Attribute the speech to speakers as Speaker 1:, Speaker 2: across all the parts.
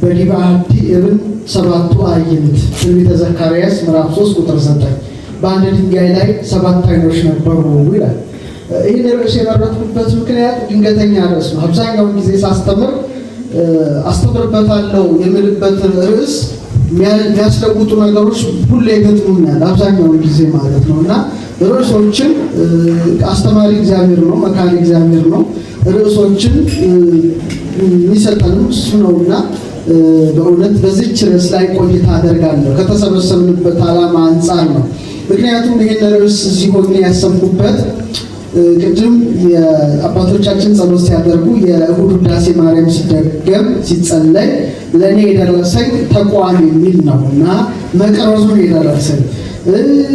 Speaker 1: በዲባቲ እብን ሰባቱ አይንት ትንቢተ ዘካርያስ ምዕራፍ 3 ቁጥር 9 በአንድ ድንጋይ ላይ 7 አይኖች ነበሩ ይላል። ይህን ርዕስ የመረጥኩበት ምክንያት ድንገተኛ ርዕስ ነው። አብዛኛውን ጊዜ ሳስተምር አስተምርበታለሁ የምልበት ርዕስ የሚያስለውጡ ነገሮች ሁሌ ይገጥሙኛል፣ አብዛኛውን ጊዜ ማለት ነው። እና ርዕሶችን አስተማሪ እግዚአብሔር ነው፣ መካሪ እግዚአብሔር ነው። ርዕሶችን የሚሰጠንም እሱ ነውና በእውነት በዚህች ርዕስ ላይ ቆይታ አደርጋለሁ ከተሰበሰብንበት ዓላማ አንጻር ነው። ምክንያቱም ይህን ርዕስ ሲሆን ያሰብኩበት ቅድም የአባቶቻችን ጸሎት ሲያደርጉ የእሁድ ውዳሴ ማርያም ሲደገም ሲጸለይ ለእኔ የደረሰኝ ተቋም የሚል ነው እና መቅረዙን የደረሰኝ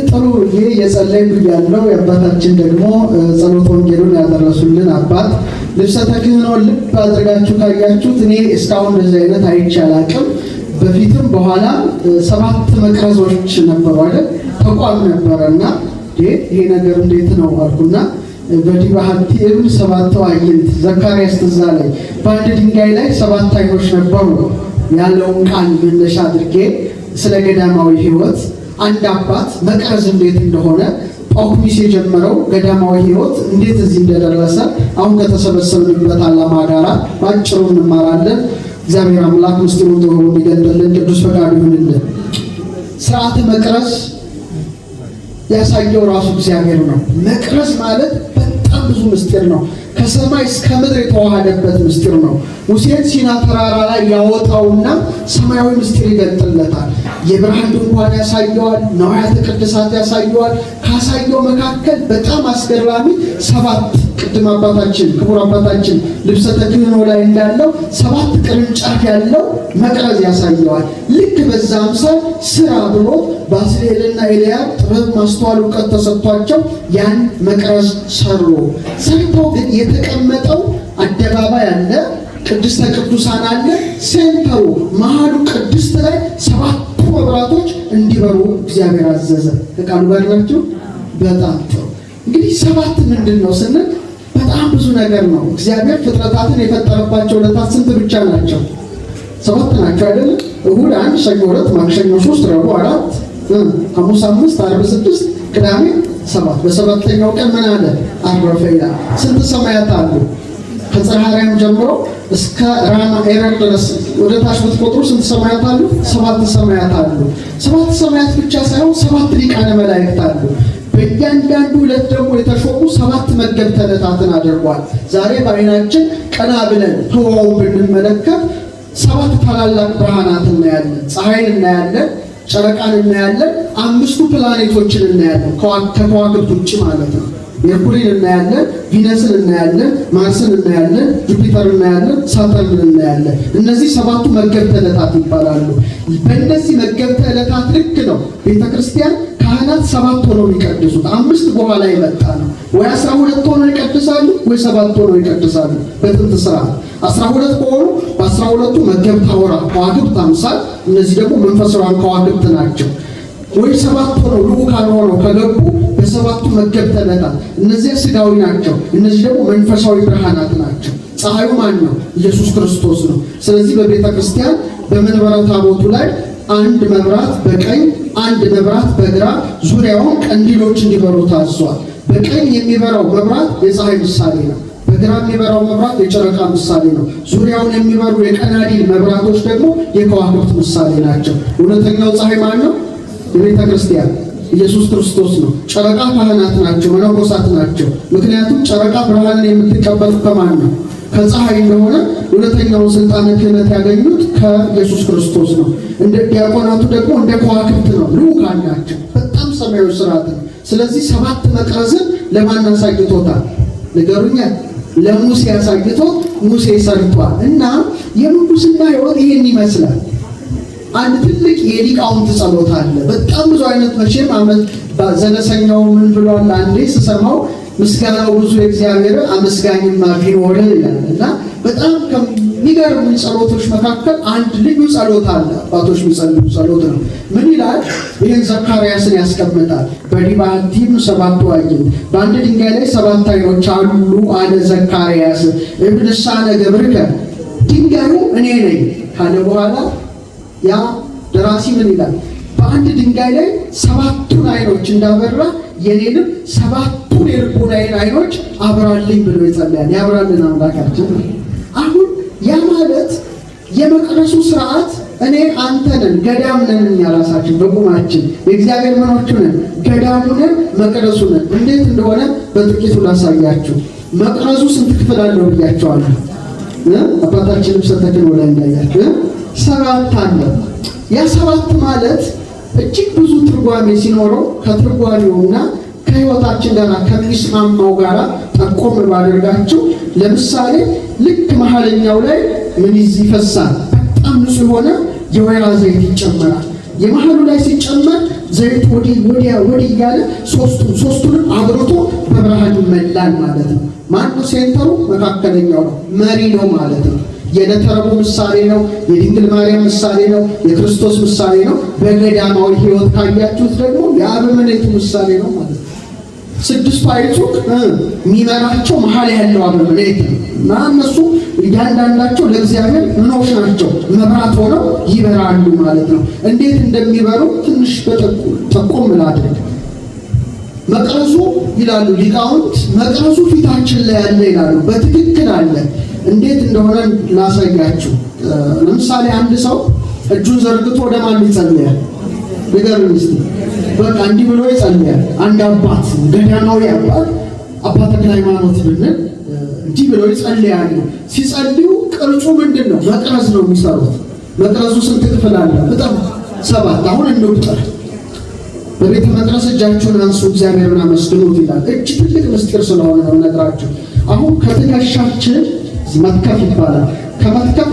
Speaker 1: ጥሩ ይሄ የጸለይኩ ያለው የአባታችን ደግሞ ጸሎተ ወንጌሉን ያደረሱልን አባት ልብሰ ተክህኖን ልብ አድርጋችሁ ካያችሁት እኔ እስካሁን እንደዚህ አይነት አይቼ አላውቅም። በፊትም በኋላ 7 መቅረዞች ነበሩ አይደል? ተቋም ነበረና ይሄ ነገር እንዴት ነው አልኩና በዲባቲ እብን 7 አይንት ዘካርያስ ትዝ አለኝ። በአንድ ድንጋይ ላይ 7 አይኖች ነበሩ ያለውን ቃል መነሻ አድርጌ ስለ ገዳማዊ ሕይወት አንድ አባት መቅረዝ እንዴት እንደሆነ ጳኩሚስ የጀመረው ገዳማዊ ሕይወት እንዴት እዚህ እንደደረሰ አሁን ከተሰበሰብንበት ዓላማ ጋር ባጭሩ እንማራለን። እግዚአብሔር አምላክ ምስጢሩን ጥሩ እንዲገልጥልን ቅዱስ ፈቃዱ ይሁንልን። ስርዓተ መቅረዝ ያሳየው ራሱ እግዚአብሔር ነው። መቅረዝ ማለት በጣም ብዙ ምስጢር ነው። ከሰማይ እስከ ምድር የተዋሃደበት ምስጢር ነው። ሙሴን ሲና ተራራ ላይ ያወጣውና ሰማያዊ ምስጢር ይገልጥለታል። የብርሃን ድንኳን ያሳየዋል፣ ነዋያተ ቅድሳት ያሳየዋል። ካሳየው መካከል በጣም አስገራሚ 7 ቅድም አባታችን ክቡር አባታችን ልብሰ ተክህኖ ላይ እንዳለው 7 ቅርንጫፍ ያለው መቅረዝ ያሳየዋል። ልክ በዛ አምሳል ስራ ብሎ ባስልኤልና ኤልያብ ጥበብ ማስተዋል እውቀት ተሰጥቷቸው ያን መቅረዝ ሰርተው ግን የተቀመጠው አደባባይ አለ፣ ቅድስተ ቅዱሳን አለ። ሴንተሩ መሃሉ ቅድስት ላይ 7 መብራቶች እንዲበሩ እግዚአብሔር አዘዘ። ከቃሉ ጋር ናቸው። በጣም ጥሩ። እንግዲህ 7 ምንድን ነው ስንል በጣም ብዙ ነገር ነው። እግዚአብሔር ፍጥረታትን የፈጠረባቸው ዕለታት ስንት ብቻ ናቸው? 7 ናቸው አይደል? እሁድ 1፣ ሰኞ 2፣ ማክሰኞ 3፣ ረቡዕ 4፣ ሐሙስ 5፣ ዓርብ 6፣ ቅዳሜ 7። በሰባተኛው ቀን ምን አለ? አረፈ ይላል። ስንት ሰማያት አሉ? ከጽርሐ አርያም ጀምሮ እስከ ራማ ኤረር ድረስ ወደ ታች ብትቆጥሩ ስንት ሰማያት አሉ? 7 ሰማያት አሉ። 7 ሰማያት ብቻ ሳይሆን 7 ሊቃነ መላእክት አሉ። በእያንዳንዱ ዕለት ደግሞ የተሾሙ 7 መገብተ ዕለታትን አድርጓል። ዛሬ በዓይናችን ቀና ብለን ህዋውን ብንመለከት 7 ታላላቅ ብርሃናት እናያለን። ፀሐይን እናያለን፣ ጨረቃን እናያለን፣ 5 ፕላኔቶችን እናያለን፣ ከከዋክብት ውጭ ማለት ነው። ሜርኩሪን እናያለን፣ ቪነስን እናያለን፣ ማርስን እናያለን፣ ጁፒተር እናያለን፣ ሳተርን እናያለን። እነዚህ 7ቱ መገብተ ዕለታት ይባላሉ። በእነዚህ መገብተ ዕለታት ልክ ነው ቤተክርስቲያን ካህናት 7 ሆነው የሚቀድሱት። 5 በኋላ የመጣ ነው። ወይ 12 ሆነው ይቀድሳሉ ወይ 7 ሆነው ይቀድሳሉ። በጥንት ስርዓት 12 ከሆኑ በ12ቱ መገብተ ወራ ከዋክብት አምሳል፣ እነዚህ ደግሞ መንፈሳውያን ከዋክብት ናቸው። ወይ 7 ሆነው ልዑካን ሆነው ከገቡ በ7ቱ መገብተ ዕለታት እነዚህ ስጋዊ ናቸው፣ እነዚህ ደግሞ መንፈሳዊ ብርሃናት ናቸው። ፀሐዩ ማን ነው? ኢየሱስ ክርስቶስ ነው። ስለዚህ በቤተ ክርስቲያን በመንበረ ታቦቱ ላይ 1 መብራት በቀኝ 1 መብራት በግራ ዙሪያውን ቀንዲሎች እንዲበሩ ታዟል። በቀኝ የሚበራው መብራት የፀሐይ ምሳሌ ነው። በግራ የሚበራው መብራት የጨረቃ ምሳሌ ነው። ዙሪያውን የሚበሩ የቀናዲል መብራቶች ደግሞ የከዋክብት ምሳሌ ናቸው። እውነተኛው ፀሐይ ማን ነው? የቤተ ክርስቲያን ኢየሱስ ክርስቶስ ነው። ጨረቃ ካህናት ናቸው፣ መነኮሳት ናቸው። ምክንያቱም ጨረቃ ብርሃንን የምትቀበሉ ከማን ነው? ከፀሐይ እንደሆነ እውነተኛውን ስልጣነ ክህነት ያገኙት ከኢየሱስ ክርስቶስ ነው። እንደ ዲያቆናቱ ደግሞ እንደ ከዋክብት ነው፣ ልዑካን ናቸው። በጣም ሰማያዊ ስርዓት ነው። ስለዚህ 7 መቅረዝን ለማን አሳይቶታል? ንገሩኛ። ለሙሴ አሳይቶ ሙሴ ሰርቷል። እና የምንኩስና ሕይወት ይሄን ይመስላል። አንድ ትልቅ የሊቃውንት ጸሎት አለ። በጣም ብዙ አይነት መቼም አመት ዘለሰኛው ምን ብሏል? አንዴ ስሰማው ምስጋናው ብዙ የእግዚአብሔር አመስጋኝማ ቢኖር ይላል። እና በጣም ከሚገርሙ ጸሎቶች መካከል አንድ ልዩ ጸሎት አለ። አባቶች የሚጸልዩ ጸሎት ነው። ምን ይላል? ይህን ዘካርያስን ያስቀምጣል። በዲባቲም 7 አይን በአንድ ድንጋይ ላይ 7 አይኖች አሉ አለ ዘካርያስ እብንሳነ ገብርከ። ድንጋዩ እኔ ነኝ፣ ካለ በኋላ ያ ደራሲ ምን ይላል? በአንድ ድንጋይ ላይ 7ቱን አይኖች እንዳበራ የኔንም 7ቱን የልቦናዬን አይኖች አብራልኝ ብሎ ይጸልያል። ያብራልን አምላካችን። አሁን ያ ማለት የመቅደሱ ስርዓት እኔ አንተ ነን፣ ገዳም ነን። እኛ ራሳችን በቁማችን የእግዚአብሔር ምኖቹ ነን፣ ገዳሙ ነን፣ መቅደሱ ነን። እንዴት እንደሆነ በጥቂቱ ላሳያችሁ። መቅደሱ ስንት ክፍል አለው ብያቸዋለሁ። አባታችንም ሰተክን ወደ እንዳያችሁ 7 አለ። ያ 7 ማለት እጅግ ብዙ ትርጓሜ ሲኖረው ከትርጓሜውና ከህይወታችን ጋር ከሚስማማው ጋር ጠቆም ባደርጋችሁ፣ ለምሳሌ ልክ መሀለኛው ላይ ምን ይፈሳል? በጣም ንጹህ የሆነ የወይራ ዘይት ይጨመራል። የመሀሉ ላይ ሲጨመር ዘይት ወዲያ እያለ ሶስቱንም አብርቶ በብርሃን ይመላል ማለት ነው። ማነው ሴንተሩ? መካከለኛው ነው፣ መሪ ነው ማለት ነው። የዕለተ ረቡዕ ምሳሌ ነው። የድንግል ማርያም ምሳሌ ነው። የክርስቶስ ምሳሌ ነው። በገዳማዊ ህይወት ካያችሁት ደግሞ የአበምኔቱ ምሳሌ ነው ማለት ነው። 6ቱ አይጹቅ የሚመራቸው መሀል ያለው አበምኔት ነው እና እነሱ እያንዳንዳቸው ለእግዚአብሔር ምኖች ናቸው፣ መብራት ሆነው ይበራሉ ማለት ነው። እንዴት እንደሚበሩ ትንሽ ጠቆም ላድርግ። መቅረዙ ይላሉ ሊቃውንት፣ መቅረዙ ፊታችን ላይ ያለ ይላሉ። በትክክል አለ። እንዴት እንደሆነ ላሳያችሁ። ለምሳሌ አንድ ሰው እጁን ዘርግቶ ወደ ማን ይጸልያል? ንገሩኝ እስቲ። በቃ እንዲህ ብሎ ይጸልያል። አንድ አባት፣ ገዳማዊ አባት፣ አባ ተክለ ሃይማኖት ብንል እንዲህ ብሎ ይጸልያሉ። ሲጸልዩ ቅርጹ ምንድን ነው? መቅረዝ ነው የሚሰሩት። መቅረዙ ስንት ክፍል አለ? በጣም 7። አሁን እንቁጠር። በቤተ መቅደስ እጃችሁን አንሱ እግዚአብሔርን አመስግኑት ይላል። እጅ ትልቅ ምስጢር ስለሆነ ነው ነግራችሁ። አሁን ከትከሻችን መትከፍ ይባላል። ከመትከፍ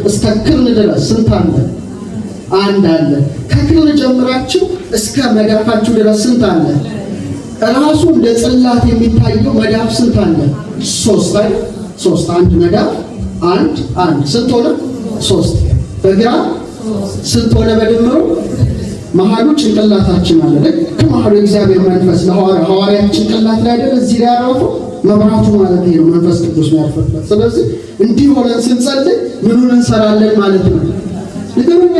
Speaker 1: እስከ ክርን ድረስ ስንት አለ? 1 አለ። ከክርን ጀምራችሁ እስከ መዳፋችሁ ድረስ ስንት አለ? ራሱ እንደ ጽላት የሚታየው መዳፍ ስንት አለ? 3 አይደል? 3 1 መዳፍ 1 ስንት ሆነ? 3 በግራ ስንት ሆነ? በድምሩ መሀሉ ጭንቅላታችን አለ። ልክ መሀሉ እግዚአብሔር መንፈስ ለሐዋርያት ጭንቅላት ላይ አይደል? እዚህ ላይ ያረፈው መብራቱ ማለት ነው። መንፈስ ቅዱስ ነው ያርፈበት። ስለዚህ እንዲህ ሆነን ስንጸልይ ምኑን እንሰራለን ማለት ነው? ንገሩኛ።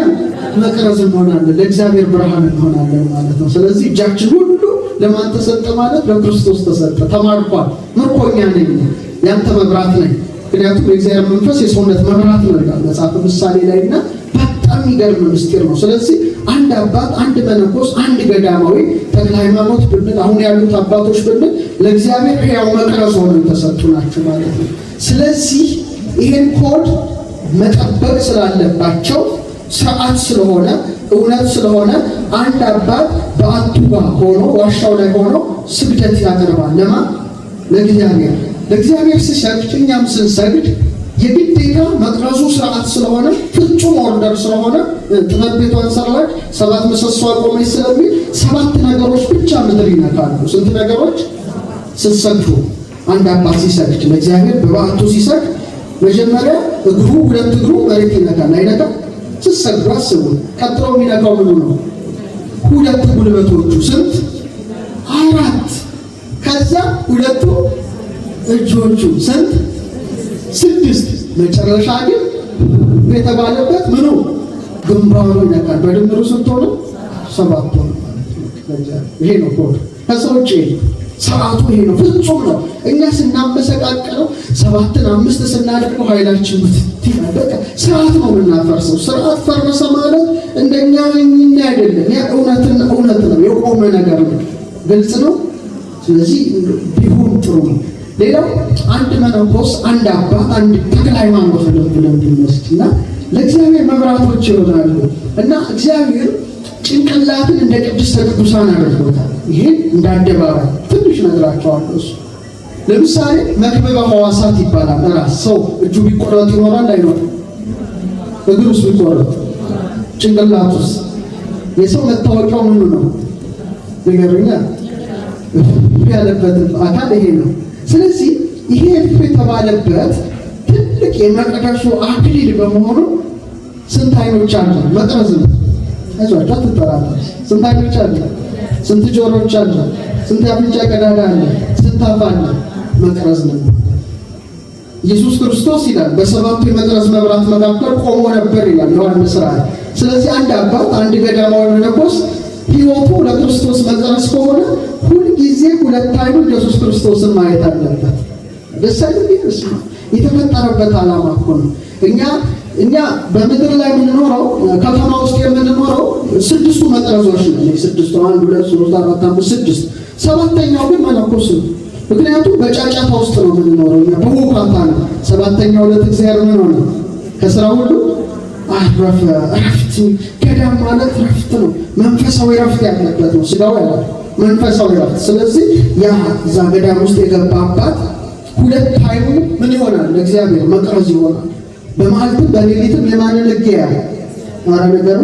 Speaker 1: መቅረዝ እንሆናለን፣ ለእግዚአብሔር ብርሃን እንሆናለን ማለት ነው። ስለዚህ እጃችን ሁሉ ለማን ተሰጠ ማለት? ለክርስቶስ ተሰጠ። ተማርኳል፣ ምርኮኛ ነኝ፣ ያንተ መብራት ነኝ። ምክንያቱም የእግዚአብሔር መንፈስ የሰውነት መብራት ነው ይላል መጽሐፍ ምሳሌ ላይና በጣም የሚገርም ምስጢር ነው። ስለዚህ አንድ አባት፣ አንድ መነኮስ፣ አንድ ገዳማዊ ተክለ ሃይማኖት ብንል አሁን ያሉት አባቶች ብንል ለእግዚአብሔር ሕያው መቅረዝ ሆነው የተሰጡ ናቸው ማለት ነው። ስለዚህ ይሄን ኮድ መጠበቅ ስላለባቸው ስርዓት ስለሆነ እውነት ስለሆነ አንድ አባት በአቱ ጋር ሆኖ ዋሻው ላይ ሆኖ ስግደት ያቀርባል። ለማን? ለእግዚአብሔር። ለእግዚአብሔር ሲሰግድ እኛም ስንሰግድ የግዴታ መቅረዙ ስርዓት ስለሆነ ፍጹም ኦርደር ስለሆነ ጥበብ ቤቷን ሰራች 7 ምሰሶ አቆመች ስለሚል 7 ነገሮች ብቻ ምድር ይነካሉ። ስንት ነገሮች? ስትሰግዱ አንድ አባት ሲሰግድ ለእግዚአብሔር በበዓቱ ሲሰግድ መጀመሪያ ሁለት እግሩ መሬት ይነካል። አይነካም? ስትሰግዱ አስቡ። ቀጥሎ የሚነካው ምኑ ነው? 2 ጉልበቶቹ ስንት? 4። ከዛ 2 እጆቹ ስንት? 6። መጨረሻ ግን የተባለበት ምኑ? ግንባሩ ይነካል። በድምሩ ስንት ሆነ? 7 ሆነ። ይሄ ነው ኮድ። ከሰው ውጭ ስርዓቱ ይሄ ነው፣ ፍጹም ነው። እኛ ስናመሰቃቀለው 7ን 5 ስናደርገው ኃይላችን በቃ ስርዓት ነው የምናፈርሰው። ስርዓት ፈረሰ ማለት እንደኛ አይደለም። ያ እውነት ነው፣ የቆመ ነገር ነው። ግልጽ ነው። ስለዚህ ቢሆን ጥሩ ነው። ሌላው አንድ መነኮስ፣ አንድ አባት፣ አንድ ተክለ ሃይማኖት ብለን ብንወስድና ለእግዚአብሔር መብራቶች ይሆናሉ እና እግዚአብሔር ጭንቅላትን እንደ ቅድስተ ቅዱሳን አድርጎታል። ይሄን እንደ አደባባይ ትንሽ ነግራቸዋለሁ። እሱ ለምሳሌ መክበበ ሕዋሳት ይባላል። ራስ ሰው እጁ ቢቆረጥ ይኖራል አይኖርም? እግሩስ ቢቆረጥ ጭንቅላቱስ? የሰው መታወቂያው ምኑ ነው? ንገሩኛ። ያለበት አካል ይሄ ነው። ስለዚህ ይሄ የተባለበት ትልቅ የመቅደሱ አክሊል በመሆኑ ስንት አይኖች አሉ? መቅረዝ ነው። አይዟችሁ አትጠራጠሩ። ስንት አይኖች አሉ? ስንት ጆሮች አሉ? ስንት አፍንጫ ቀዳዳ አለ? ስንት አፍ አለ? መቅረዝ ነው። ኢየሱስ ክርስቶስ ይላል በሰባቱ የመቅረዝ መብራት መካከል ቆሞ ነበር ይላል ዮሐንስ ራእይ። ስለዚህ አንድ አባት አንድ ገዳማዊ መነኮስ ሕይወቱ ለክርስቶስ መቅረዝ ከሆነ ሁልጊዜ ሁለት አይኑ ኢየሱስ ክርስቶስን ማየት አለበት። ደስ አይልም? የተፈጠረበት ዓላማ እኮ ነው። እኛ በምድር ላይ የምንኖረው ከተማ ውስጥ የምንኖረው ስድስቱ መቅረዞች ነው። ስድስቱ 1 2 3 4 5 6 ሰባተኛው ግን መነኮስ ነው። ምክንያቱም በጫጫታ ውስጥ ነው የምንኖረው፣ በሁካታ ነው። ሰባተኛው ዕለት እግዚአብሔር ምን ሆነ? ከስራ ሁሉ አረፈ። እረፍት ገዳም ማለት እረፍት ነው። መንፈሳዊ እረፍት ያለበት ነው። ስጋው ያለ መንፈሳዊ እረፍት። ስለዚህ ያ እዛ ገዳም ውስጥ የገባ አባት ሁለት አይኑ ምን ይሆናል? ለእግዚአብሔር መቅረዝ ይሆናል። በመዓልትም በሌሊትም የማንን ሕግ ያያል? ማረ ነገሩ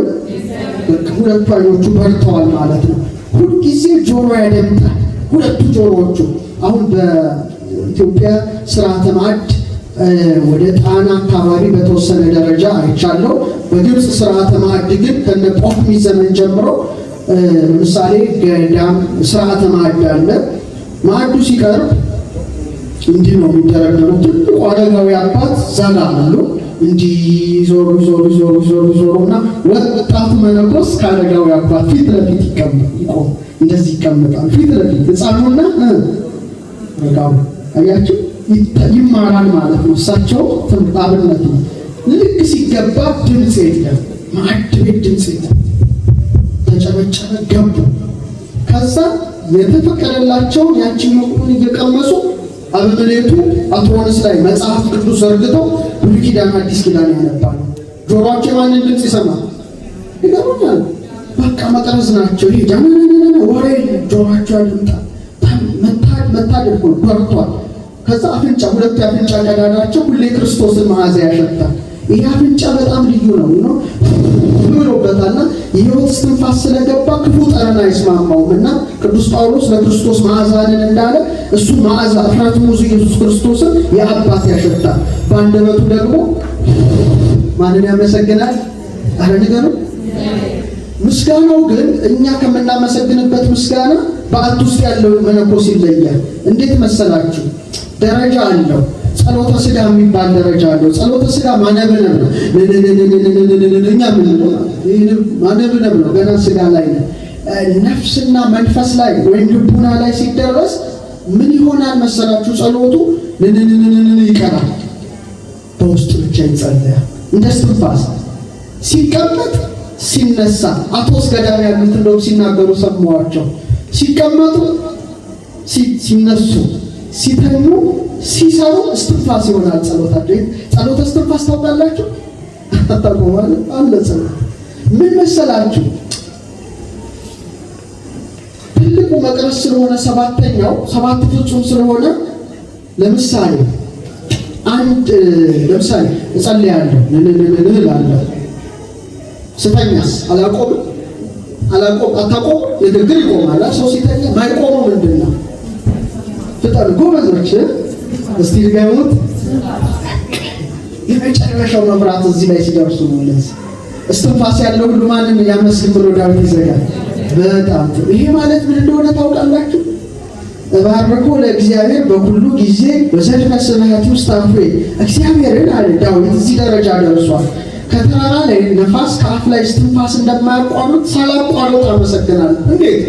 Speaker 1: ሁለቱ አይኖቹ በርተዋል ማለት ነው። ሁልጊዜ ጆሮ ያደምጣል። ሁለቱ ጆሮዎቹ አሁን በኢትዮጵያ ስርዓተ ማዕድ ወደ ጣና አካባቢ በተወሰነ ደረጃ አይቻለሁ። በግብፅ ስርዓተ ማዕድ ግን ከነ ጳኩሚ ዘመን ጀምሮ ለምሳሌ ገዳም ስርዓተ ማዕድ አለ። ማዕዱ ሲቀርብ እንዲህ ነው የሚደረገው። ትልቁ አረጋዊ አባት ዛጋ አሉ። እንዲህ ዞሩና ወጣቱ መነኮስ ከአረጋዊ አባት ፊት ለፊት ይቆም እንደዚህ ይቀመጣል። ፊት ለፊት ሕፃኑና ረጋው አያችሁ ይማራል ማለት ነው። እሳቸው አብነት ነው። ልክ ሲገባ ድምፅ የለም፣ ማዕድ ቤት ድምፅ የለም። ተጨበጨበ፣ ገቡ። ከዛ የተፈቀደላቸውን ያችን ምግቡን እየቀመሱ አበምኔቱ አትሮንስ ላይ መጽሐፍ ቅዱስ ዘርግተው ብሉይ ኪዳን አዲስ ኪዳን ያነባሉ። ጆሮአቸው ማንን ድምፅ ይሰማል? ይገርማል። በቃ መቅረዝ ናቸው። ይሄ ጃማናና ወሬ ጆሮአቸው ያድምጣል። መታደርኩ በርቷል። ከዛ አፍንጫ ሁለቱ የአፍንጫ ቀዳዳቸው ሁሌ ክርስቶስን መዓዛ ያሸታል። ይሄ አፍንጫ በጣም ልዩ ነው ብሎበታልና የሕይወት እስትንፋስ ስለገባ ክፉ ጠረን አይስማማውም እና ቅዱስ ጳውሎስ ለክርስቶስ መዓዛንን እንዳለ እሱ መዓዛ እፍረት ሙዙ ኢየሱስ ክርስቶስን የአባት ያሸታል። በአንደበቱ ደግሞ ማንን ያመሰግናል? አረ ንገሩ። ምስጋናው ግን እኛ ከምናመሰግንበት ምስጋና በዓት ውስጥ ያለው መነኮስ ይለያል። እንዴት መሰላችሁ? ደረጃ አለው። ጸሎተ ሥጋ የሚባል ደረጃ አለው። ጸሎተ ሥጋ ማነብነብ ነው። እኛ ምን ነው ማነብነብ ነው። ገና ሥጋ ላይ ነው። ነፍስና መንፈስ ላይ ወይም ልቡና ላይ ሲደረስ ምን ይሆናል መሰላችሁ? ጸሎቱ ይቀራል። በውስጥ ብቻ ይጸልያል። እንደ እስትንፋስ ሲቀመጥ ሲነሳ አቶስ ገዳም ያሉት እንደውም ሲናገሩ ሰማዋቸው። ሲቀመጡ ሲነሱ ሲተኙ ሲሰሩ እስትንፋስ ይሆናል ጸሎታቸው። ጸሎተ እስትንፋስ ታውቃላችሁ? አታውቁም? አለ ጸሎት ምን መሰላችሁ? ትልቁ መቅረዝ ስለሆነ ሰባተኛው ሰባት ፍጹም ስለሆነ ለምሳሌ እጸልያለሁ እላለሁ። ስተኛስ አታቆም ንግግር ይቆማል። ሰው ሲተኛ ማይቆመው ምንድን ነው? ፍጠን ጎበዞች፣ እስቲ ድገሙት። የመጨረሻው መብራት እዚህ ላይ ሲደርሱ ነው። ለዚህ እስትንፋስ ያለው ሁሉ ማንን ያመስግን ብሎ ዳዊት ይዘጋል። በጣም ይሄ ማለት ምን እንደሆነ ታውቃላችሁ? እባርኮ ለእግዚአብሔር በሁሉ ጊዜ በሰልፈ ሰማያት ውስጥ አፍሬ እግዚአብሔርን አለ ዳዊት። እዚህ ደረጃ ደርሷል። ከተራራ ላይ ነፋስ ከአፍ ላይ እስትንፋስ እንደማያቋርጥ ሳላቋርጥ አመሰግናለሁ። እንዴት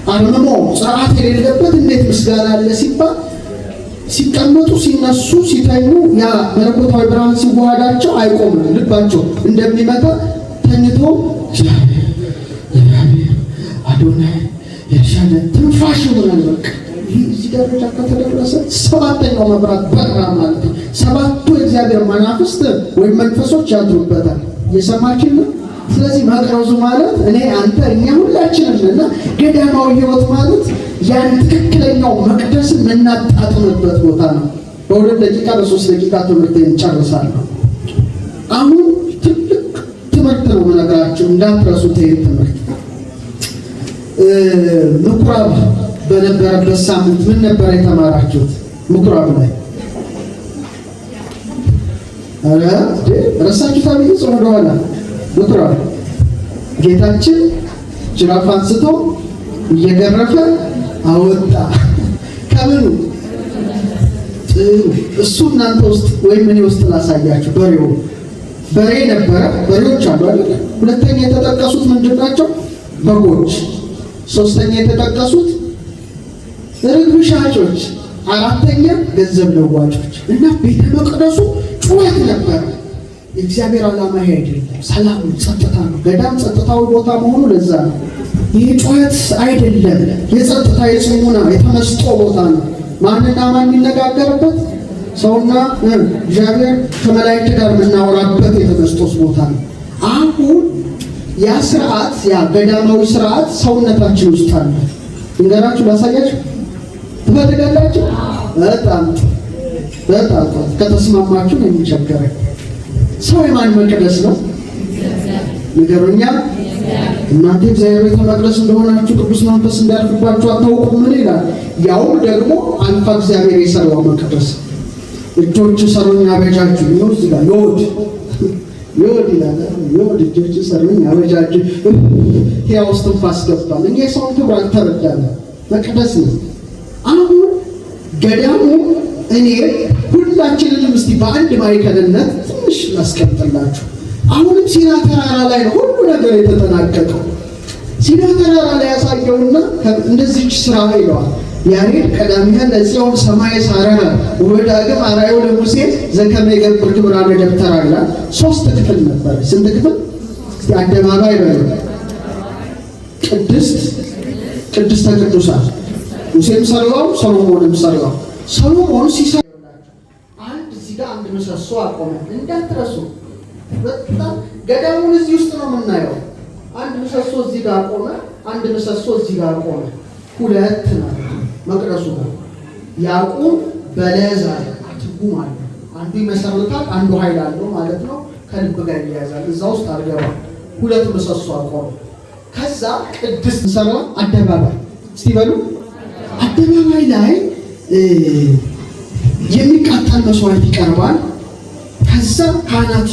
Speaker 1: አርምሞ ስርዓት የሌለበት እንዴት ምስጋና አለ ሲባል ሲቀመጡ ሲነሱ ሲተኙ ያ መለኮታዊ ብርሃን ሲዋሃዳቸው አይቆምም። ልባቸው እንደሚመታ ተኝቶ አዶናይ የሻለ ትንፋሽ ይሆናል። በቃ እዚህ ደረጃ ከተደረሰ ሰባተኛው መብራት በራ ማለት ነው። ሰባቱ የእግዚአብሔር መናፍስት ወይም መንፈሶች ያድሩበታል። እየሰማችን ነው። ስለዚህ መቅረዙ ማለት እኔ አንተ እኛ ሁላችንም እና ገዳማዊ ሕይወት ማለት ያን ትክክለኛው መቅደስን የምናጣጥምበት ቦታ ነው። በ2 ደቂቃ በ3 ደቂቃ ትምህርት እንጨርሳለሁ። አሁን ትልቅ ትምህርት ነው የምነግራችሁ፣ እንዳትረሱት። ይሄን ትምህርት ምኩራብ በነበረበት ሳምንት ምን ነበር የተማራችሁት? ምኩራብ ላይ ረሳችሁ? ታዲያ ጾም ወደኋላ ምኩራብ ጌታችን ጅራፍ አንስቶ እየገረፈ አወጣ። ከምኑ እሱ እናንተ ውስጥ ወይም እኔ ውስጥ ላሳያችሁ። በሬ ነበረ። በሬዎች አሉ አይደል? ሁለተኛ የተጠቀሱት ምንድን ናቸው? በጎች። ሶስተኛ የተጠቀሱት ርግብ ሻጮች፣ አራተኛ ገንዘብ ለዋጮች። እና ቤተ መቅደሱ ጩኸት ነበረ። የእግዚአብሔር ዓላማ ይሄ አይደለም። ሰላም፣ ጸጥታ ነው። ገዳም ጸጥታዊ ቦታ መሆኑ ለዛ ነው። ይህ ጩኸት አይደለም። የጸጥታ የጽሙና የተመስጦ ቦታ ነው። ማንና ማን የሚነጋገርበት? ሰውና እግዚአብሔር ከመላእክት ጋር የምናወራበት የተመስጦስ ቦታ ነው። አሁን ያ ስርዓት፣ ያ ገዳማዊ ስርዓት ሰውነታችን ውስጥ አለ። እንገራችሁ፣ ላሳያችሁ ትፈልጋላችሁ? በጣም ከተስማማችሁ ነው የሚቸገረኝ። ሰው የማን መቅደስ ነው? ንገሩኛ። እናንተ እግዚአብሔር ቤተ መቅደስ እንደሆናችሁ ቅዱስ መንፈስ እንዲያርፍባችሁ አታውቁም? ምን ይላል? ያውም ደግሞ አልፋ እግዚአብሔር የሰራው መቅደስ እጆች ሰሩኝ አበጃጁ ነው። እዚህ ጋር ዮድ ይላል። ዮድ እጆች ሰሩኝ አበጃጁ ያው እስትንፋስ ገባል። እኛ የሰውን ክብር አልተረዳንም። መቅደስ ነው። አሁን ገዳሙ እኔ ሁላችንንም እስቲ በአንድ ማዕከልነት ትንሽ ላስቀምጥላችሁ። አሁንም ሲና ተራራ ላይ ነው ሁሉ ነገር የተጠናቀቀው። ሲና ተራራ ላይ ያሳየውና እንደዚህች ስራ ይለዋል ያሬድ ቀዳሚያ ለጽዮን ሰማይ ሳረረ ወዳግም አራዩ ለሙሴ ዘከመ ይገብር ክብራነ ደብተራ ይላል። 3 ክፍል ነበር። ስንት ክፍል? አደባባይ በለው። ቅድስተ ቅዱሳን ሙሴም ሰራው፣ ሰሎሞንም ሰራው። ሰሎሞን ሲሰራ አንድ እዚህ ጋር አንድ ምሰሶ አቆመ። እንዳትረሱ። በጣም ገዳሙን እዚህ ውስጥ ነው የምናየው። አንድ ምሰሶ እዚህ ጋር አቆመ፣ አንድ ምሰሶ እዚህ ጋር አቆመ። ሁለት ነው መቅደሱ ነው። ያዕቆብ በለዛ ትርጉም አለ። አንዱ ይመሰርታል፣ አንዱ ኃይል አለው ማለት ነው። ከልብ ጋር ይያዛል። እዛ ውስጥ አርገባ ሁለት ምሰሶ አቆመ። ከዛ ቅድስት ሰራ አደባባይ እስቲ በሉ። አደባባይ ላይ የሚቃጠል መስዋዕት ይቀርባል። ከዛ ካህናት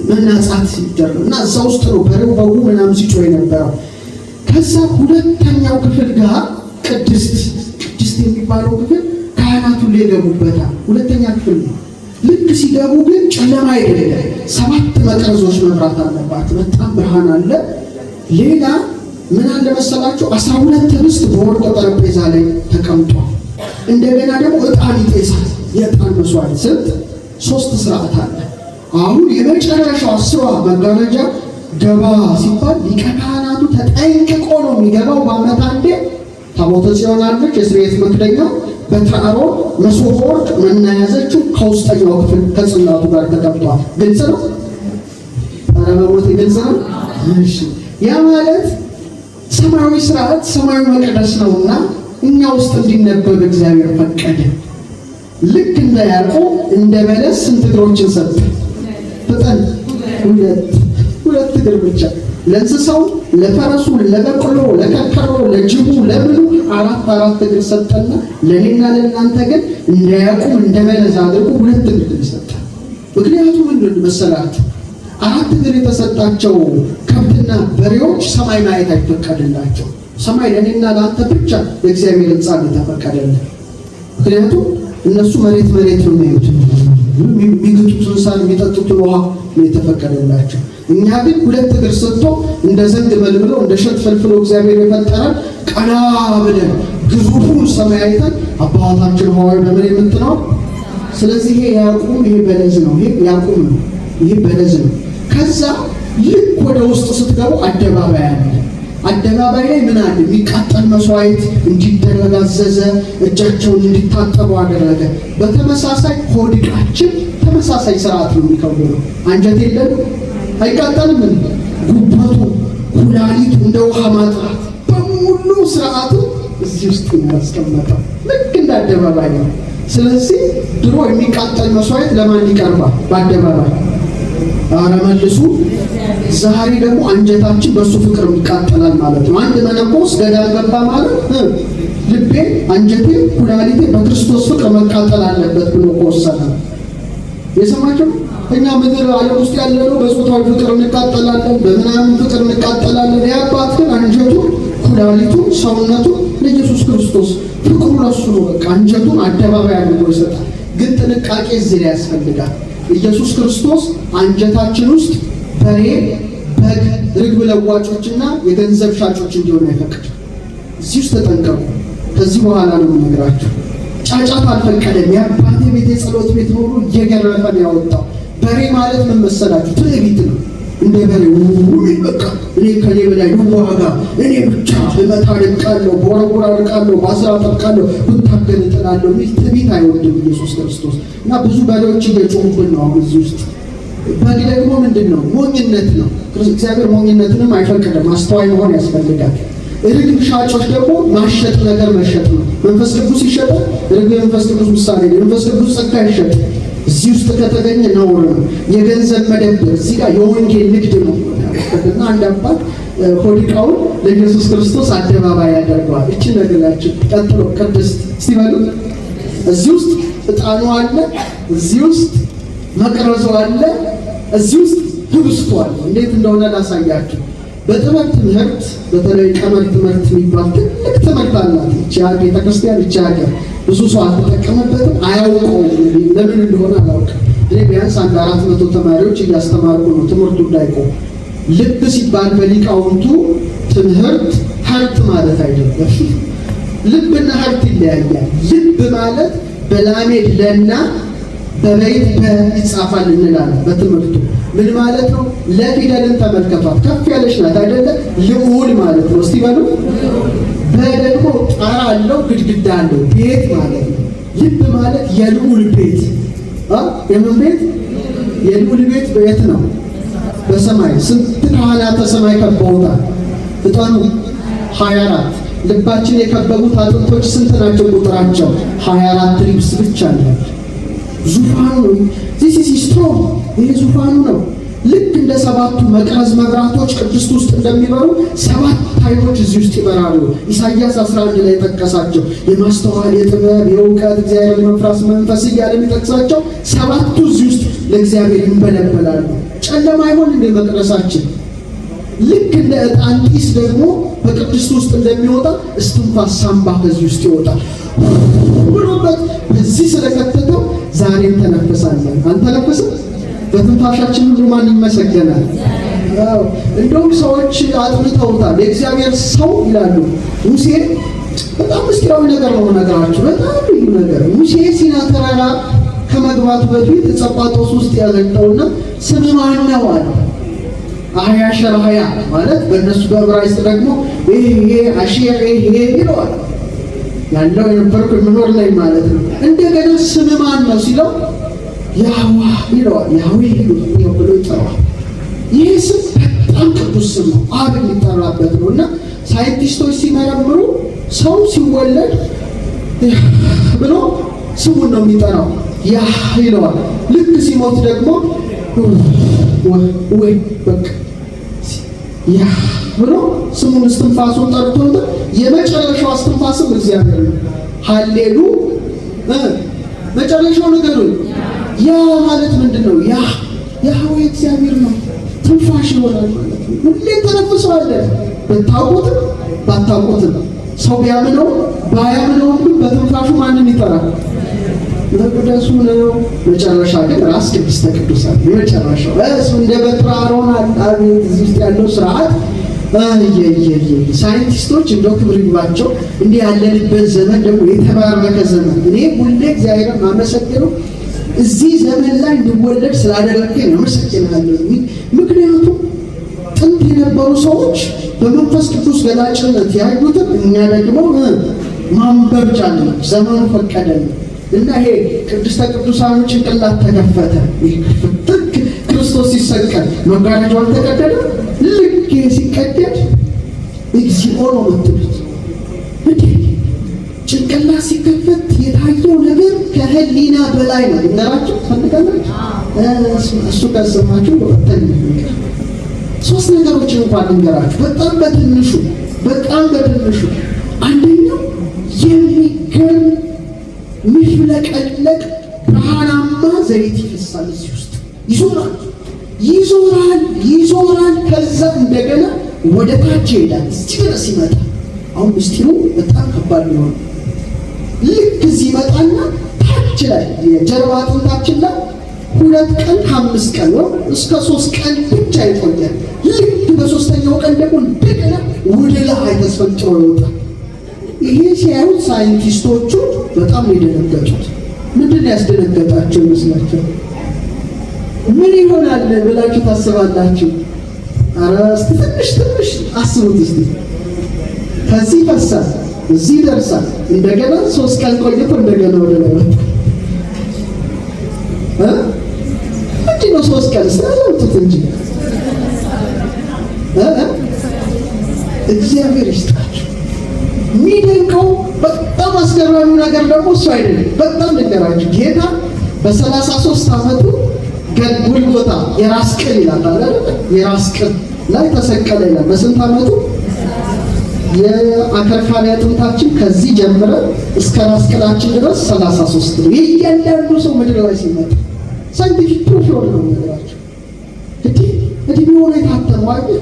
Speaker 1: መናጻት ይደረግ እና እዛ ውስጥ ነው በሬው በጉ ምናምን ሲጮህ የነበረው። ከዛ ሁለተኛው ክፍል ጋር ቅድስት የሚባለው ክፍል ካህናቱ ይገቡበታል። ሁለተኛ ክፍል ነው። ልክ ሲገቡ ግን ጨለማ አይደለም። 7 መቅረዞች መብራት አለባቸው። በጣም ብርሃን አለ። ሌላ ምን አለ መሰላችሁ? 12 ህብስት በወርቅ ጠረጴዛ ላይ ተቀምጧል። እንደገና ደግሞ ዕጣን ይጤሳል። የዕጣን መስዋዕት ስንት? 3 ስርዓት አለ። አሁን የመጨረሻው 10 መጋረጃ ገባ ሲባል ሊቀ ካህናቱ ተጠንቅቆ ነው የሚገባው። በዓመት አንዴ ታቦተ ጽዮን አለች፣ የስርየት መክደኛው በትረ አሮን መሶበ ወርቅ መናያዘችው ከውስጠኛው ክፍል ከጽላቱ ጋር ተቀምጧል። ግልጽ ነው። ኧረ በሞቴ ግልጽ ነው። እሺ፣ ያ ማለት ሰማያዊ ስርዓት ሰማያዊ መቅደስ ነውና እኛ ውስጥ እንዲነበብ እግዚአብሔር ፈቀደ። ልክ እንደ ያዕቆብ እንደ በለስ ስንት እግሮችን ሰጠ? ፍጠን። ሁለት እግር ብቻ። ለእንስሳው፣ ለፈረሱ፣ ለበቅሎ፣ ለከርከሮ፣ ለጅቡ፣ ለምኑ 4 እግር ሰጠና ለእኔና ለእናንተ ግን እንደ ያዕቆብ እንደ በለስ አድርጎ 2 እግር ሰጠ። ምክንያቱም ምንድን መሰላችሁ? 4 እግር የተሰጣቸው ከብትና በሬዎች ሰማይ ማየት አይፈቀድላቸው። ሰማይ ለእኔና ለአንተ ብቻ የእግዚአብሔር ሕንፃ የተፈቀደልን። ምክንያቱም እነሱ መሬት ነው የሚያዩት። የሚግጡትን ሳር የሚጠጡትን ውሃ ነው የተፈቀደላቸው። እኛ ግን 2 እግር ሰጥቶ እንደ ዘንግ መልምለው እንደ ሸት ፈልፍሎ እግዚአብሔር የፈጠረን ቀና ብለን ግዙፉን ሰማይ አይተን አባታችን ሆይ በምን የምትኖር። ስለዚህ ይሄ ያዕቆብ ይሄ በለዝ ነው። ይሄ ያዕቆብ ነው። ይሄ በለዝ ነው። ከዛ ልክ ወደ ውስጥ ስትገቡ አደባባይ አለ። አደባባይ ላይ ምን አለ? የሚቃጠል መስዋዕት እንዲደረግ አዘዘ። እጃቸውን እንዲታጠቡ አደረገ። በተመሳሳይ ሆድቃችን ተመሳሳይ ስርዓት ነው የሚከውነው። አንጀት የለም አይቃጠልም። ጉበቱ፣ ኩላሊቱ እንደ ውሃ ማጥራት በሙሉ ስርዓቱ እዚህ ውስጥ ነው ያስቀመጠው። ልክ እንደ አደባባይ ነው። ስለዚህ ድሮ የሚቃጠል መስዋዕት ለማን ይቀርባል? በአደባባይ። ኧረ መልሱ። ዛሬ ደግሞ አንጀታችን በሱ ፍቅር ይቃጠላል ማለት ነው። አንድ መነኮስ ገዳም ገባ ማለት ልቤ፣ አንጀቴ፣ ኩላሊቴ በክርስቶስ ፍቅር መቃጠል አለበት ብሎ ከወሰነ የሰማችሁ። እኛ ምድር ዓለም ውስጥ ያለነው በጾታዊ ፍቅር እንቃጠላለን፣ በምናምን ፍቅር እንቃጠላለን። ያባት ግን አንጀቱ ኩላሊቱ ሰውነቱ ለኢየሱስ ክርስቶስ ፍቅሩ ለሱ ነው። በቃ አንጀቱን አደባባይ አድርጎ ይሰጣል። ግን ጥንቃቄ እዚህ ላይ ያስፈልጋል። ኢየሱስ ክርስቶስ አንጀታችን ውስጥ በሬ፣ በግ፣ ርግብ ለዋጮችና የገንዘብ ሻጮች እንዲሆን አይፈቅድም። እዚህ ውስጥ ተጠንቀቁ። ከዚህ በኋላ ነው የምነግራችሁ። ጫጫት አልፈቀደም። የአባቴ ቤት የጸሎት ቤት ኖሮ እየገረፈን ያወጣው። በሬ ማለት ምን መሰላችሁ? ትዕቢት ነው። እንደ በሬ በቃ እኔ ከኔ በላይ ዋጋ፣ እኔ ብቻ በመታ አደርቃለሁ፣ በወረወራ አደርቃለሁ፣ በአስራ አደርቃለሁ፣ ብታገል እጥላለሁ። ትዕቢት አይወድም ኢየሱስ ክርስቶስ። እና ብዙ በሬዎች እየጮሁብን ነው አሁን እዚህ ውስጥ። በግ ደግሞ ምንድን ነው? ሞኝነት ነው። እግዚአብሔር ሞኝነትንም አይፈቅድም። አስተዋይ መሆን ያስፈልጋል። ርግብ ሻጮች ደግሞ ማሸጥ ነገር መሸጥ ነው። መንፈስ ቅዱስ ይሸጣል። ርግብ የመንፈስ ቅዱስ ምሳሌ ነው። መንፈስ ቅዱስ ጸጋ ይሸጥ። እዚህ ውስጥ ከተገኘ ነውር ነው። የገንዘብ መደብር እዚህ ጋር የወንጌል ንግድ ነው እና አንድ አባት ሆዲቃውን ለኢየሱስ ክርስቶስ አደባባይ ያደርገዋል። እቺ ነገራችን ቀጥሎ ቅድስት ሲበሉ እዚህ ውስጥ ዕጣኑ አለ፣ እዚህ ውስጥ መቅረዙ አለ፣ እዚህ ውስጥ ህብስቱ አለ። እንዴት እንደሆነ ላሳያችሁ። በጥበብ ትምህርት በተለይ ቀመር ትምህርት የሚባል ትልቅ ትምህርት አላት ይቺ ቤተክርስቲያን። ይቺ ሀገር ብዙ ሰው አልተጠቀመበትም፣ አያውቀውም። ለምን እንደሆነ አላውቅም። እኔ ቢያንስ 400 ተማሪዎች እያስተማርኩ ነው ትምህርቱ እንዳይቆም። ልብ ሲባል በሊቃውንቱ ትምህርት ሀርት ማለት አይደለም። ልብና ሀርት ይለያያል። ልብ ማለት በላሜድ ለና በበይት ይጻፋል እንላለን በትምህርቱ። ምን ማለት ነው? ለፊደልን ተመልከቷት፣ ከፍ ያለች ናት አይደለ? ልዑል ማለት ነው። እስቲ በሉ። በደግሞ ጣራ አለው፣ ግድግዳ አለው፣ ቤት ማለት ነው። ልብ ማለት የልዑል ቤት። የምን ቤት? የልዑል ቤት ቤት ነው በሰማይ። ስንት ካህናተ ሰማይ ከበውታል? ዕጣኑ 24። ልባችን የከበቡት አጥንቶች ስንት ናቸው? ቁጥራቸው 24 ሪብስ ብቻ ነው። ዙፋኑ this is strong። ይሄ ዙፋኑ ነው። ልክ እንደ ሰባቱ መቅረዝ መብራቶች ቅድስት ውስጥ እንደሚበሩ 7 ኃይሎች እዚህ ውስጥ ይበራሉ። ኢሳይያስ 11 ላይ ጠቀሳቸው። የማስተዋል፣ የጥበብ፣ የእውቀት እግዚአብሔር መንፈስ መንፈስ እያለ የሚጠቅሳቸው 7ቱ እዚህ ውስጥ ለእግዚአብሔር ይንበለበላሉ። ጨለማ አይሆን እንደ መቅደሳችን። ልክ እንደ ዕጣን ጢስ ደግሞ በቅድስት ውስጥ እንደሚወጣ እስትንፋስ ሳምባ ከዚህ ውስጥ ይወጣል ብሎበት በዚህ ስለከተተው ዛሬም ተነፈሳለን። አንተነፈስም? በትንፋሻችን ሁሉ ማን ይመሰገናል? እንደውም ሰዎች አጥንተውታል። የእግዚአብሔር ሰው ይላሉ ሙሴ። በጣም ምስጢራዊ ነገር ነው ነገራችሁ፣ በጣም ልዩ ነገር። ሙሴ ሲና ተራራ ከመግባቱ በፊት ጸጳጦስ ውስጥ ያገኘውና ስም ማን ነው አለ። አህያ ሸራያ ማለት በእነሱ በዕብራይስጥ ደግሞ ይሄ አሺር ይሄ ይለዋል። ያለው የነበረው ምኖር ላይ ማለት ነው። እንደገና ስም ማን ነው ሲለው ያህዋ ይለዋል። ያህዌ ብሎ ይጠራዋል። ይህ ስም በጣም ቅዱስ ስም ነው። አብ የሚጠራበት ነው እና ሳይንቲስቶች ሲመረምሩ ሰው ሲወለድ ብሎ ስሙን ነው የሚጠራው፣ ያህ ይለዋል። ልክ ሲሞት ደግሞ ወይ በቃ ያ ብሎ ስሙን እስትንፋሱን ጠርቶ የመጨረሻው እስትንፋስም እግዚአብሔር ነው። ሃሌሉ መጨረሻው ነገሩ ያ ማለት ምንድነው? ያህዌ እግዚአብሔር ነው። ትንፋሽ ይሆናል ማለት ነው። ሁሌ ተነፍሰዋለን። ብታውቁትም ባታውቁትም ሰው ቢያምነው ባያምነው ግን በትንፋሹ ማንን ይጠራል? መቅደሱ ነው። መጨረሻ ግን ራስ ቅድስተ ቅዱሳን የመጨረሻው እሱ እንደ በትረ አሮን አቤት እዚህ ውስጥ ያለው ስርዓት ሳይንቲስቶች እንደው ክብር ይግባቸው። እንዲህ ያለንበት ዘመን ደግሞ የተባረከ ዘመን። እኔ ሁሌ እግዚአብሔርን ማመሰግነው እዚህ ዘመን ላይ እንድወለድ ስላደረገኝ አመሰግናለሁ። ምክንያቱም ጥንት የነበሩ ሰዎች በመንፈስ ቅዱስ ገላጭነት ያዩትን እኛ ደግሞ ማንበብ ቻለን። ዘመኑ ፈቀደልን እና ይሄ ቅድስተ ቅዱሳኑ ጭንቅላት ተከፈተ። ልክ ክርስቶስ ሲሰቀል መጋረጃው ተቀደደ። ልክ ሲቀደድ እግዚኦ ነው የምትሉት። ጭንቅላት ሲከፈት የታየው ነገር ከህሊና በላይ ነው። እንደራችሁ ፈልጋላችሁ እሱ ከሰማችሁ ወጥተን 3 ነገሮችን እንኳን እንገራችሁ በጣም በትንሹ አንደኛው የሚገርም ሚፍለቀለቅ ብርሃናማ ዘይት ይፈሳል። እዚህ ውስጥ ይዞራል። ከዛ እንደገና ወደ ታች ይሄዳል። እዚህ ድረስ ይመጣል። አሁን ምስጢሩ በጣም ከባድ ነው። ልክ እዚህ መጣና ታች ላይ የጀርባ አጥንታችን ላይ 2 ቀን 5 ቀን ነው እስከ 3 ቀን ብቻ ይቆያል። ልክ በሶስተኛው ቀን ደግሞ እንደገና ወደ ላይ ተስፈንጥሮ ይወጣል። ይሄ ሲያዩት ሳይንቲስቶቹ በጣም የደነገጡት። ምንድን ነው ያስደነገጣቸው ይመስላችኋል? ምን ይሆናል ብላችሁ ታስባላችሁ? ኧረ እስቲ ትንሽ አስቡት እስቲ። ከዚህ ፈሳል እዚህ ደርሳል። እንደገና 3 ቀን ቆይቶ እንደገና ወደ ላይ ወጣ። እንጂ ነው 3 ቀን ስለለውጡት እንጂ እግዚአብሔር ይስጣችሁ። የሚደንቀው በጣም አስገራሚው ነገር ደግሞ እሱ አይደለም። በጣም ነገራችሁ ጌታ በ33 ዓመቱ ጎልጎታ የራስ ቅል ይላል አይደል? የራስ ቅል ላይ ተሰቀለ ይላል። በስንት ዓመቱ? የአከርካሪ አጥንታችን ከዚህ ጀምረ እስከ ራስ ቅላችን ድረስ 33 ነው። እያንዳንዱ ሰው ምድር ላይ ሲመጣ ሳይንቲፊክ ፕሩፍ ነው ነገራችሁ። እድሜ ሆነ የታተመው አይደል?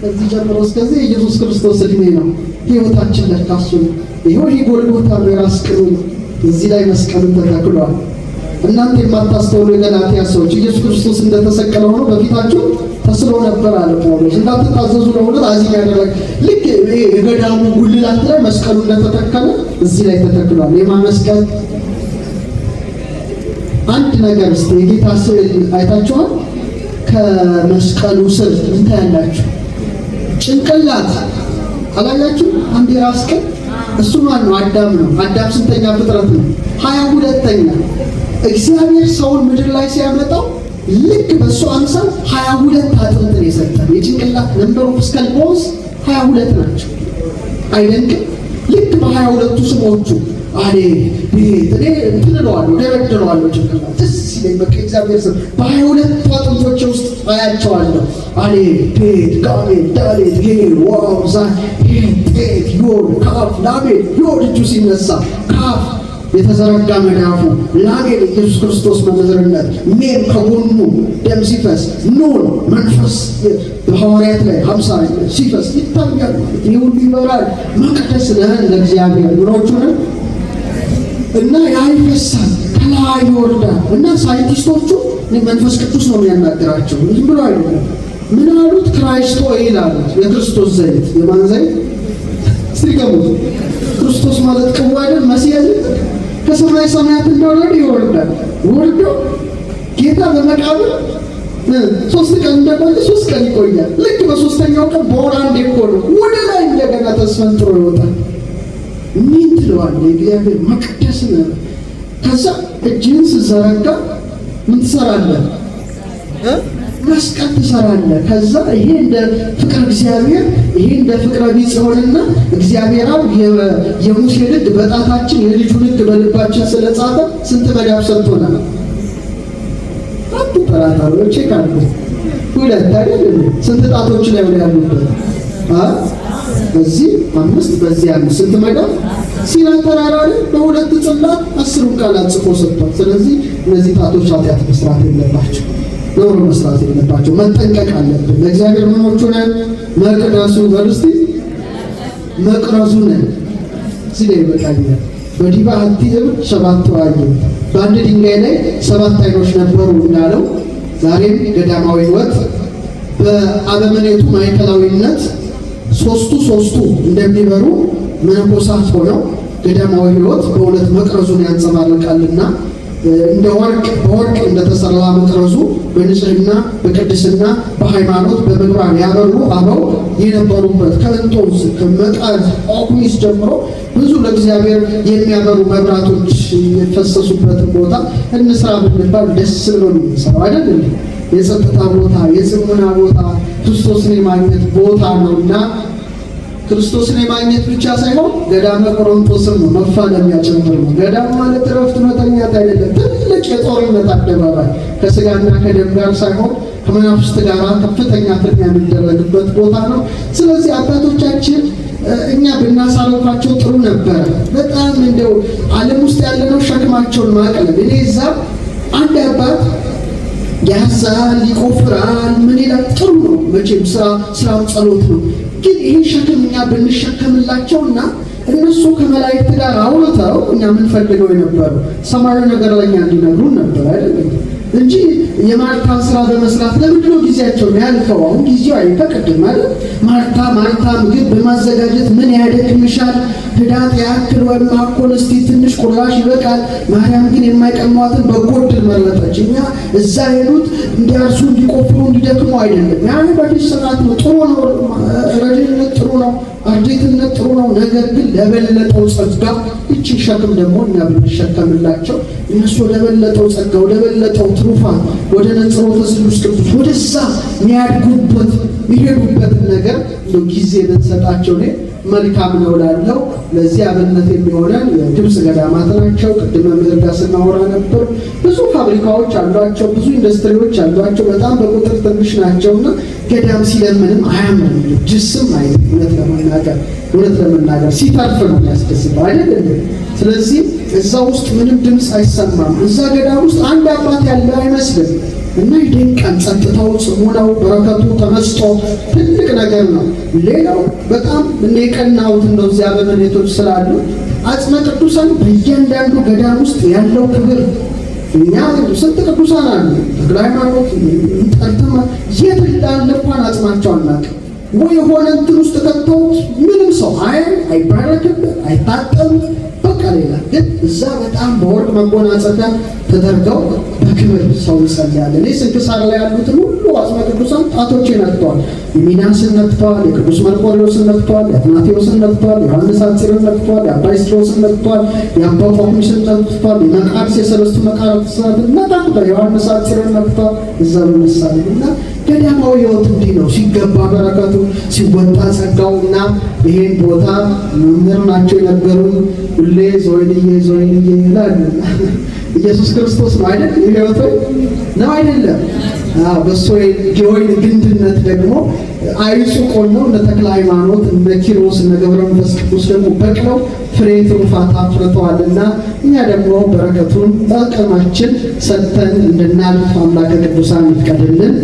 Speaker 1: ከዚህ ጀምሮ እስከዚህ የኢየሱስ ክርስቶስ እድሜ ነው። ህይወታችን ለካሱ ነው። ይሄው ጎልጎታ የራስ ቅሉ እዚህ ላይ መስቀሉን ተተክሏል። እናንተ የማታስተውሉ የገላትያ ሰዎች ኢየሱስ ክርስቶስ እንደተሰቀለ ሆኖ በፊታችሁ ተስሎ ነበር አለ ጳውሎስ። እንዳትታዘዙ ለሁለት አዚም ያደረገ ልክ የገዳሙ ጉልላት ላይ መስቀሉ እንደተተከለ እዚህ ላይ ተተክሏል። የማመስቀል አንድ ነገር እስቲ የጌታ ስዕል አይታችኋል? ከመስቀሉ ስር እንታያላችሁ ጭንቅላት አላያችሁ? አንድ የራስ ቅል እሱ ማን ነው? አዳም ነው። አዳም ስንተኛ ፍጥረት ነው? 22ኛ። እግዚአብሔር ሰውን ምድር ላይ ሲያመጣው ልክ በሱ አምሳል 22 አጥንትን የሰጠን የጭንቅላት ነምበር ኦፍ ስካል ቦንስ 22 ናቸው። አይደንቅም? ልክ በ22ቱ ስሞቹ አሌ ቤት እኔ እንትንለዋለሁ ደረድረዋለሁ ጭንቅላት ደስ ሲለኝ በቃ እግዚአብሔር ስም በ22 አጥንቶች ውስጥ አያቸዋለሁ። አሌ ቤት ጋሜል ዳሌት ጌል ዋው ዛ ሄት ዮድ ካፍ ላሜል ዮድ እጁ ሲነሳ ካፍ የተዘረጋ መዳፉ ላሜል ኢየሱስ ክርስቶስ መመዝርነት ሜል ከጎኑ ደም ሲፈስ ኑን መንፈስ በሐዋርያት ላይ 50 ሲፈስ ይታያል። ይህ ሁሉ ይኖራል። መቅደስ ነን ለእግዚአብሔር ብሎቹን እና ያይፈሳል ከላይ ይወርዳል። እና ሳይንቲስቶቹ መንፈስ ቅዱስ ነው የሚያናገራቸው ዝም ብሎ አይደለም። ምን አሉት? ክራይስት ኦይል አሉት። የክርስቶስ ዘይት። የማን ዘይት? ሲገሙት ክርስቶስ ማለት ቅቡ አይደል? መሲህ ከሰማይ ሰማያት እንደወረደ ይወርዳል። ወርዶ ጌታ በመቃብር 3 ቀን እንደቆየ 3 ቀን ይቆያል። ልክ በሶስተኛው ቀን በወር አንዴ እኮ ነው ወደ ላይ እንደገና ተስፈንጥሮ ይወጣል። ምን ትለዋለህ? የእግዚአብሔር መቅደስ ነው። ከዛ እጅህን ስትዘረጋ ምን ትሰራለህ? መስቀል ትሰራለህ። ከዛ ይሄ እንደ ፍቅር እግዚአብሔር ይሄ እንደ ፍቅረ ቢጽ ሆነና እግዚአብሔር አብ የሙሴ ሕግ በጣታችን የልጁን ሕግ በልባችን ስለጻፈ ስንት መዳፍ ሰጥቶናል? አንዱ ተራታሮች ካሉ 2 አይደል? ስንት ጣቶች ላይ ያሉበት በዚህ 5 በዚህ 5 ስንት መዳፍ ሲና ተራራ ላይ በ2 ጽላት 10 ቃላት ጽፎ ሰጥቷል። ስለዚህ እነዚህ ጣቶች ኃጢአት መስራት የለባቸው፣ ኖር መስራት የለባቸው፣ መጠንቀቅ አለብን። ለእግዚአብሔር ምኖቹ ነን? መቅደሱ በርስቲ መቅረዙ ነን። ሲለ ይበቃኛል። በዲባ አትይም 7 ተዋየ በአንድ ድንጋይ ላይ 7 አይኖች ነበሩ እንዳለው ዛሬም ገዳማዊ ሕይወት በአበምኔቱ ማዕከላዊነት ሶስቱ እንደሚበሩ መነኮሳት ሆነው ገዳማዊ ሕይወት በእውነት መቅረዙን ያንጸባርቃልና እንደ በወርቅ እንደተሰራ መቅረዙ በንጽህና በቅድስና በሃይማኖት በምግባር ያበሩ አበው የነበሩበት ከእንጦንስ ከመቃዝ ኦኩኒስ ጀምሮ ብዙ ለእግዚአብሔር የሚያበሩ መብራቶች የፈሰሱበት ቦታ እንስራ ብንባል ደስ ብሎ ነው የሚሰራው አይደል? የጸጥታ ቦታ፣ የጽሙና ቦታ፣ ክርስቶስን የማግኘት ቦታ ነውና ክርስቶስን የማግኘት ብቻ ሳይሆን ገዳመ ቆሮንቶስን ነው መፋለም ያጨምር ነው። ገዳም ማለት እረፍት መተኛት አይደለም። ትልቅ የጦርነት አደባባይ ከስጋና ከደም ጋር ሳይሆን ከመናፍስት ጋር ከፍተኛ ፍልሚያ የሚደረግበት ቦታ ነው። ስለዚህ አባቶቻችን እኛ ብናሳልፋቸው ጥሩ ነበር። በጣም እንደው ዓለም ውስጥ ያለነው ሸክማቸውን ማቅለል። እኔ እዛ አንድ አባት ያዛል፣ ይቆፍራል፣ ምን ይላል? ጥሩ ነው መቼም ስራው ጸሎት ነው። ግን ይህን ሸክም እኛ ብንሸከምላቸውና እነሱ ከመላእክት ጋር አውርተው እኛ የምንፈልገው የነበረው ሰማያዊ ነገር ለኛ እንዲነግሩን ነበር አይደል እንጂ የማርታን ስራ በመስራት ለምንድን ነው ጊዜያቸውን ያልፈው? አሁን ጊዜው አይፈቅድም አይደል? ማርታ ምግብ በማዘጋጀት ምን ያደክምሻል? ህዳት ያክል ወይም ማኮን እስቲ ትንሽ ቁራሽ ይበቃል። ማርያም ግን የማይቀሟትን በጎ ዕድል መረጠች። እኛ እዛ ሄዱት እንዲያርሱ እንዲቆፍሩ እንዲደክሙ አይደለም። ያ በፊት ስርዓት ነው፣ ጥሩ ነው፣ ረድኤትነት ጥሩ ነው፣ አርድእትነት ጥሩ ነው። ነገር ግን ለበለጠው ጸጋ እቺ ሸክም ደግሞ እኛ ብንሸከምላቸው እነሱ ለበለጠው ጸጋ ለበለጠው ትሩፋት ወደ ነጽሮተ ስሉስ ቅዱስ ወደዛ የሚያድጉበት የሚሄዱበት ነገር ጊዜ ብንሰጣቸው ነው መልካም ነው እላለሁ። ለዚህ አብነት የሚሆነን የግብጽ ገዳማት ናቸው። ቅድመ ምድር ጋር ስናወራ ነበር። ብዙ ፋብሪካዎች አሏቸው፣ ብዙ ኢንዱስትሪዎች አሏቸው። በጣም በቁጥር ትንሽ ናቸውና ገዳም ሲለምንም አያምርም፣ ጅስም አይደል። እውነት ለመናገር ሲተርፍ ነው የሚያስደስተው አይደል? ስለዚህ እዛ ውስጥ ምንም ድምፅ አይሰማም። እዛ ገዳም ውስጥ አንድ አባት ያለ አይመስልም እና ይደንቃል። ጸጥታው፣ ጽሙናው፣ በረከቱ፣ ተመስጦ ትልቅ ነገር ነው። ሌላው በጣም የቀናሁት እንደው እዚያ በመሬቶች ስላሉ አጽመ ቅዱሳን በእያንዳንዱ ገዳም ውስጥ ያለው ክብር እኛ ስንት ቅዱሳን አሉ ተክለ ሃይማኖት ጠርተማ የት እንዳለ እንኳን አጽማቸው አናውቅም። ወይ የሆነ እንትን ውስጥ ከተውት ምንም ሰው አይባረክበት አይታጠም በቃ ሌላ። ግን እዛ በጣም በወርቅ መጎናጸፊያ ተደርገው በክብር ሰው ይጸልያል። እኔ ስንክሳር ላይ ያሉትን ሁሉ አጽመ ቅዱሳን ጣቶቼ ነክተዋል። የሚናስን ነክተዋል፣ የቅዱስ መርቆሬዎስን ነክተዋል፣ የአትናቴዎስን ነክተዋል፣ የዮሐንስ አጽርን ነክተዋል፣ የአባ ኢስድሮስን ነክተዋል፣ የአባ ጳኩሚስን ነክተዋል፣ የመቃርስ የሰለስቱ መቃርሳትን ነክተዋል፣ የዮሐንስ አጽርን ነክተዋል። እዛ በመሳለ እና ገዳማዊ ሕይወት እንዲህ ነው። ሲገባ በረከቱ ሲወጣ ጸጋውና ይሄን ቦታ መምህር ናቸው የነበሩን ሁሌ ዞይንዬ ይላሉ። ኢየሱስ ክርስቶስ ነው አይደል? ሕይወቱ ነው አይደለም? በሱ የወይን ግንድነት ደግሞ አይጹቆን ነው። እነ ተክለ ሃይማኖት እነ ኪሮስ እነ ገብረ መንፈስ ቅዱስ ደግሞ በቅለው ፍሬ ትሩፋት አፍርተዋልና እኛ ደግሞ በረከቱን በአቅማችን ሰጥተን እንድናልፍ አምላከ ቅዱሳን ይፍቀድልን።